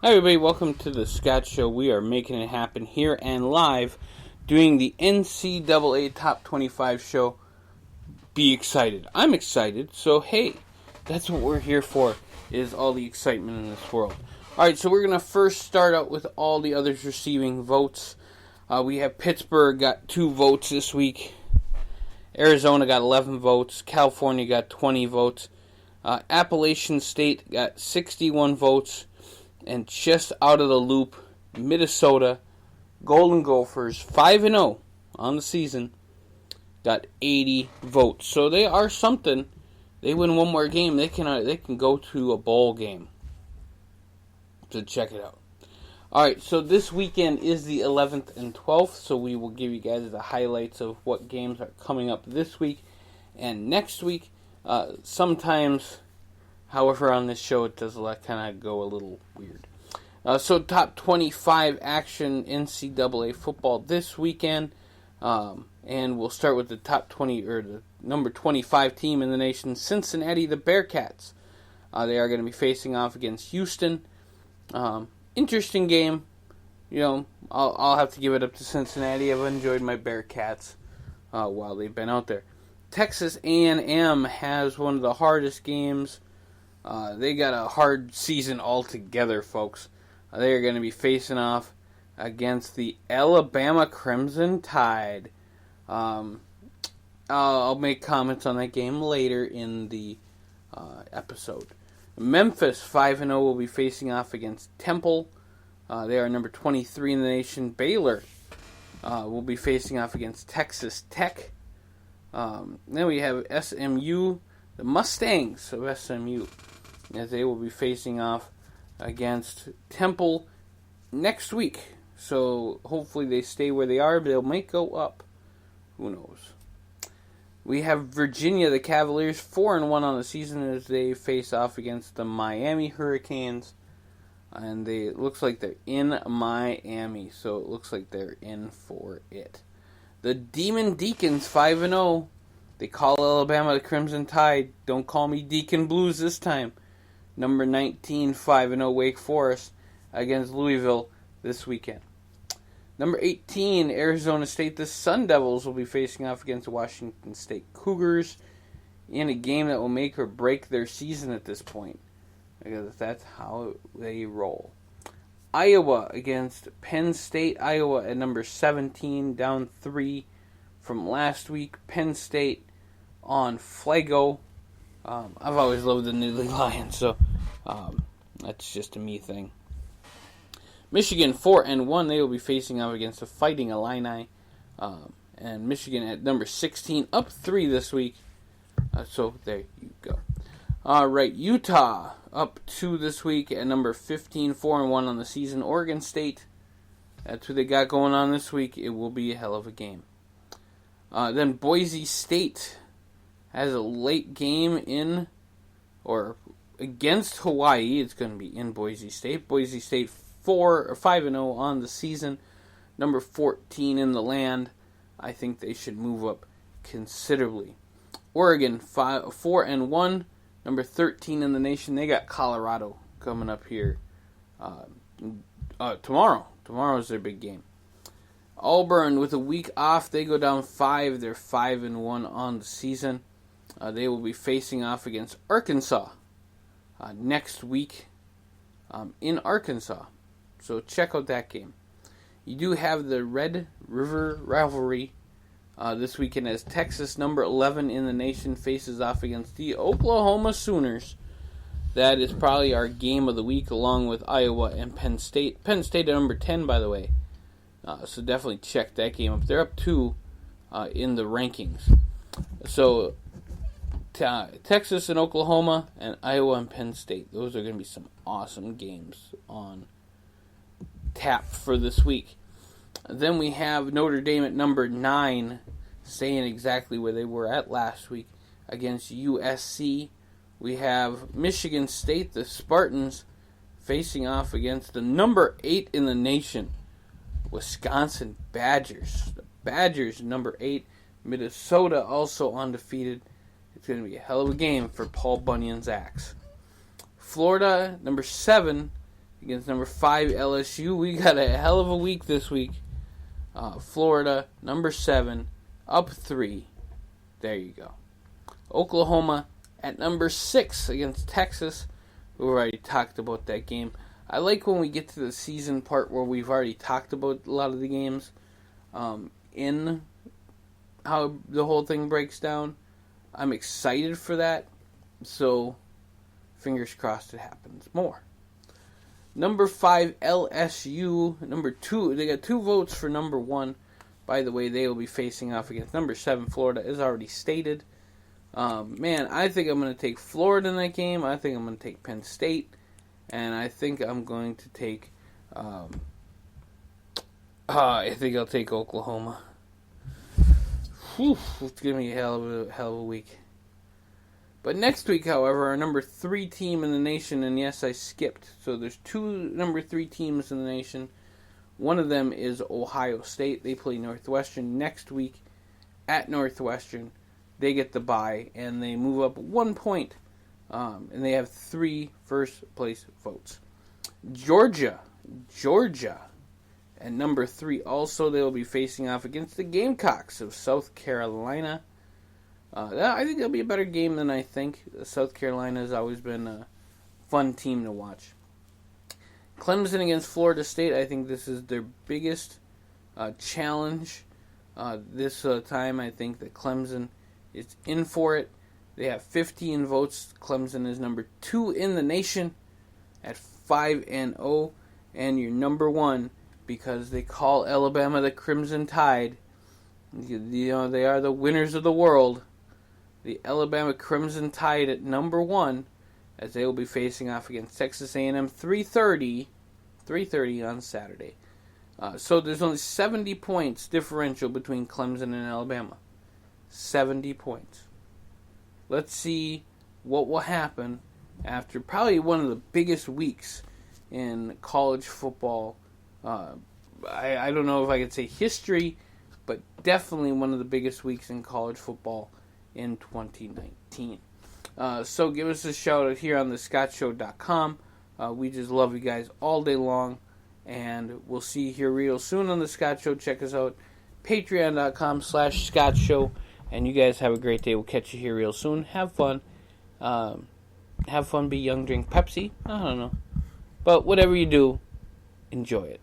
Hi everybody, welcome to the Scott Show. We are making it happen here and live, doing the NCAA Top 25 show. Be excited. I'm excited, so hey, that's what we're here for, is all the excitement in this world. Alright, so we're going to first start out with all the others receiving votes. We have Pittsburgh got 2 votes this week. Arizona got 11 votes. California got 20 votes. Appalachian State got 61 votes. And just out of the loop, Minnesota Golden Gophers, 5-0 on the season, got 80 votes. So they are something. They win one more game, they can go to a bowl game. So check it out. Alright, so this weekend is the 11th and 12th, so we will give you guys the highlights of what games are coming up this week and next week. Sometimes, however, on this show it does kind of go a little weird. So top 25 action NCAA football this weekend, and we'll start with the top 20 or the number 25 team in the nation, Cincinnati, the Bearcats. They are going to be facing off against Houston. Interesting game. You know, I'll have to give it up to Cincinnati. I've enjoyed my Bearcats while they've been out there. Texas A&M has one of the hardest games. They got a hard season altogether, folks. They are going to be facing off against the Alabama Crimson Tide. I'll make comments on that game later in the episode. Memphis, 5-0, will be facing off against Temple. They are number 23 in the nation. Baylor will be facing off against Texas Tech. Then we have SMU, the Mustangs of SMU, as they will be facing off against Temple next week. So hopefully they stay where they are, but they might go up. Who knows? We have Virginia, the Cavaliers, 4-1 on the season as they face off against the Miami Hurricanes. And it looks like they're in Miami, so it looks like they're in for it. The Demon Deacons, 5-0. They call Alabama the Crimson Tide. Don't call me Deacon Blues this time. Number 19, 5-0 Wake Forest against Louisville this weekend. Number 18, Arizona State. The Sun Devils will be facing off against the Washington State Cougars in a game that will make or break their season at this point, because that's how they roll. Iowa against Penn State. Iowa at number 17, down 3 from last week. Penn State on Flago. I've always loved the Nittany Lions, so that's just a me thing. Michigan, 4-1. They will be facing off against the Fighting Illini. And Michigan at number 16, up 3 this week. So there you go. All right, Utah up 2 this week at number 15, 4-1 on the season. Oregon State, that's who they got going on this week. It will be a hell of a game. Then Boise State has a late game in or against Hawaii. It's going to be in Boise State. Boise State 5-0 on the season, number 14 in the land. I think they should move up considerably. Oregon 4-1, number 13 in the nation. They got Colorado coming up here tomorrow. Tomorrow's their big game. Auburn with a week off, they go down 5. They're 5-1 on the season. They will be facing off against Arkansas next week in Arkansas. So check out that game. You do have the Red River rivalry this weekend as Texas, number 11 in the nation, faces off against the Oklahoma Sooners. That is probably our game of the week, along with Iowa and Penn State. Penn State at number 10, by the way. So definitely check that game up. They're up 2 in the rankings. So Texas and Oklahoma, and Iowa and Penn State. Those are going to be some awesome games on tap for this week. Then we have Notre Dame at number 9, staying exactly where they were at last week against USC. We have Michigan State, the Spartans, facing off against the number 8 in the nation, Wisconsin Badgers. The Badgers, number 8. Minnesota also undefeated. It's going to be a hell of a game for Paul Bunyan's axe. Florida, number 7, against number 5 LSU. We got a hell of a week this week. Florida, number 7, up 3. There you go. Oklahoma at number 6 against Texas. We've already talked about that game. I like when we get to the season part where we've already talked about a lot of the games in how the whole thing breaks down. I'm excited for that. So, fingers crossed it happens more. Number 5, LSU. Number 2, they got 2 votes for number 1. By the way, they will be facing off against number 7, Florida, as already stated. Man, I think I'm going to take Florida in that game. I think I'm going to take Penn State. And I think I'm going to take... I think I'll take Oklahoma. Whew, it's going to be a hell of a week. But next week, however, our number 3 team in the nation, and yes, I skipped. So there's 2 number 3 teams in the nation. One of them is Ohio State. They play Northwestern next week at Northwestern. They get the bye, and they move up 1 point. And they have 3 first-place votes. Georgia. At number 3, also, they will be facing off against the Gamecocks of South Carolina. I think it'll be a better game than I think. South Carolina has always been a fun team to watch. Clemson against Florida State. I think this is their biggest challenge. This time, I think that Clemson is in for it. They have 15 votes. Clemson is number 2 in the nation at 5-0. And you're number 1 because they call Alabama the Crimson Tide. You know, they are the winners of the world. The Alabama Crimson Tide at number 1 as they will be facing off against Texas A&M 3:30 on Saturday. So there's only 70 points differential between Clemson and Alabama. 70 points. Let's see what will happen after probably one of the biggest weeks in college football. I don't know if I could say history, but definitely one of the biggest weeks in college football in 2019. So give us a shout out here on thescottshow.com. We just love you guys all day long, and we'll see you here real soon on The Scott Show. Check us out, patreon.com/Scott Show. And you guys have a great day. We'll catch you here real soon. Have fun. Be young, drink Pepsi. I don't know. But whatever you do, enjoy it.